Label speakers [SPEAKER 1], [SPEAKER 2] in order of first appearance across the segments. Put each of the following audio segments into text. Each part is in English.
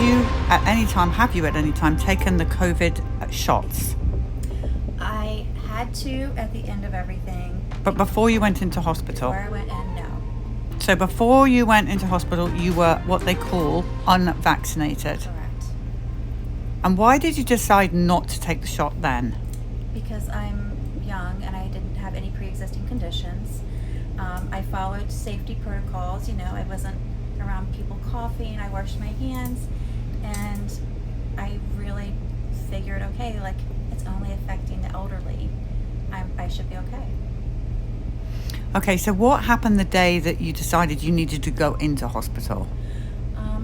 [SPEAKER 1] you have you at any time taken the COVID shots?
[SPEAKER 2] I had to at the end of everything.
[SPEAKER 1] But before you went into hospital?
[SPEAKER 2] Before I went in, no.
[SPEAKER 1] So before you went into hospital, you were what they call unvaccinated.
[SPEAKER 2] Correct.
[SPEAKER 1] And why did you decide not to take the shot then?
[SPEAKER 2] Because I'm young and I didn't have any pre-existing conditions. I followed safety protocols. I wasn't around people coughing. I washed my hands, and I really figured, okay, like, it's only affecting the elderly. I should be okay.
[SPEAKER 1] Okay, so what happened the day that you decided you needed to go into hospital?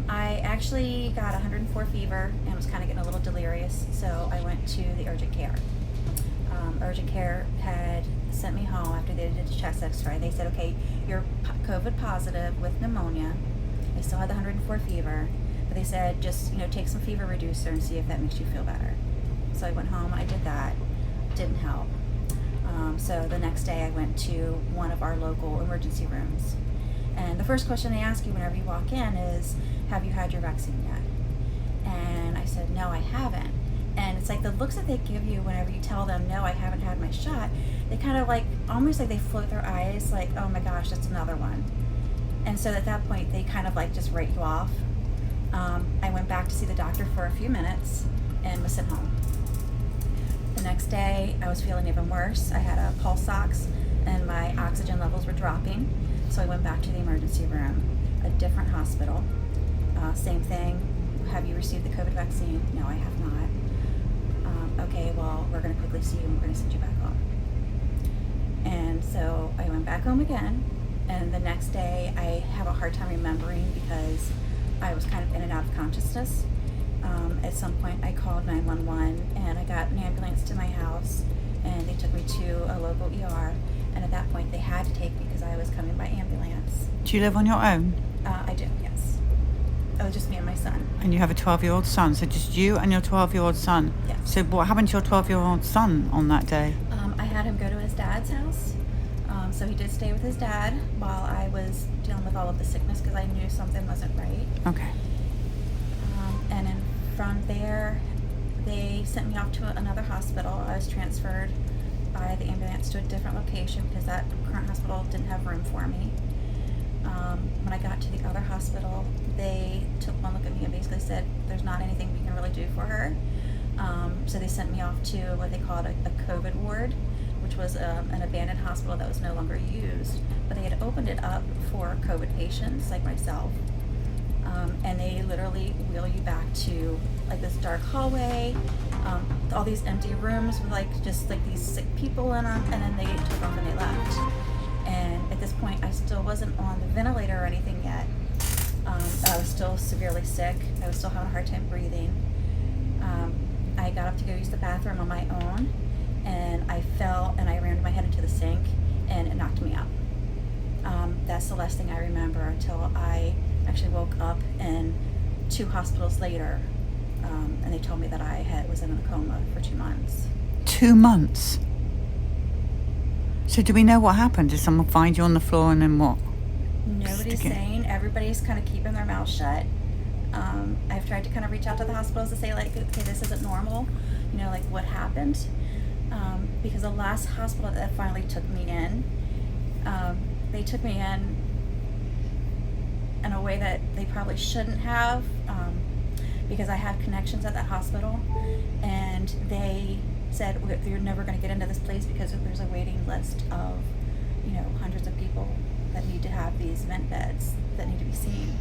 [SPEAKER 2] I actually got 104 fever and was kind of getting a little delirious, so I went to the urgent care. Urgent care had sent me home after they did a chest x-ray. They said, okay, you're COVID positive with pneumonia. I still had the 104 fever, but they said just take some fever reducer and see if that makes you feel better. So I went home, I did that. Didn't help. So the next day I went to one of our local emergency rooms. And the first question they ask you whenever you walk in is, have you had your vaccine yet? And I said, no, I haven't. And it's like the looks that they give you whenever you tell them, no, I haven't had my shot, they kind of almost like they float their eyes like, oh my gosh, that's another one. And so at that point, they kind of just write you off. I went back to see the doctor for a few minutes and was sent home. The next day, I was feeling even worse. I had a pulse ox and my oxygen levels were dropping. So I went back to the emergency room, a different hospital. Same thing. Have you received the COVID vaccine? No, I have not. Okay, well, we're going to quickly see you and we're going to send you back home. And so I went back home again. And the next day, I have a hard time remembering because I was kind of in and out of consciousness. At some point, I called 911 and I got an ambulance to my house and they took me to a local ER. And at that point, they had to take me because I was coming by ambulance.
[SPEAKER 1] Do you live on your own?
[SPEAKER 2] I do, yes. It was just me and my son.
[SPEAKER 1] And you have a 12-year-old son, so just you and your 12-year-old son?
[SPEAKER 2] Yes.
[SPEAKER 1] So what happened to your 12-year-old son on that day?
[SPEAKER 2] I had him go to his dad's house. So he did stay with his dad while I was dealing with all of the sickness because I knew something wasn't right.
[SPEAKER 1] Okay.
[SPEAKER 2] And then from there, they sent me off to another hospital. I was transferred by the ambulance to a different location because that current hospital didn't have room for me. When I got to the other hospital, they took one look at me and basically said, there's not anything we can really do for her. So they sent me off to what they called a COVID ward, which was an abandoned hospital that was no longer used. But they had opened it up for COVID patients like myself. And they literally wheel you back to this dark hallway, all these empty rooms with just these sick people in them, and then they took off and they left. And at this point, I still wasn't on the ventilator or anything yet. I was still severely sick. I was still having a hard time breathing. I got up to go use the bathroom on my own, and I fell and I rammed my head into the sink, and it knocked me out. That's the last thing I remember until I actually woke up and 2 hospitals later, and they told me that I was in a coma for 2 months.
[SPEAKER 1] 2 months? So do we know what happened? Did someone find you on the floor and then what?
[SPEAKER 2] Nobody's saying. Everybody's kind of keeping their mouth shut. I've tried to kind of reach out to the hospitals to say okay, this isn't normal. What happened? Because the last hospital that finally took me in, they took me in a way that they probably shouldn't have, because I had connections at that hospital, and they said, you're never going to get into this place because there's a waiting list of hundreds of people that need to have these vent beds that need to be seen.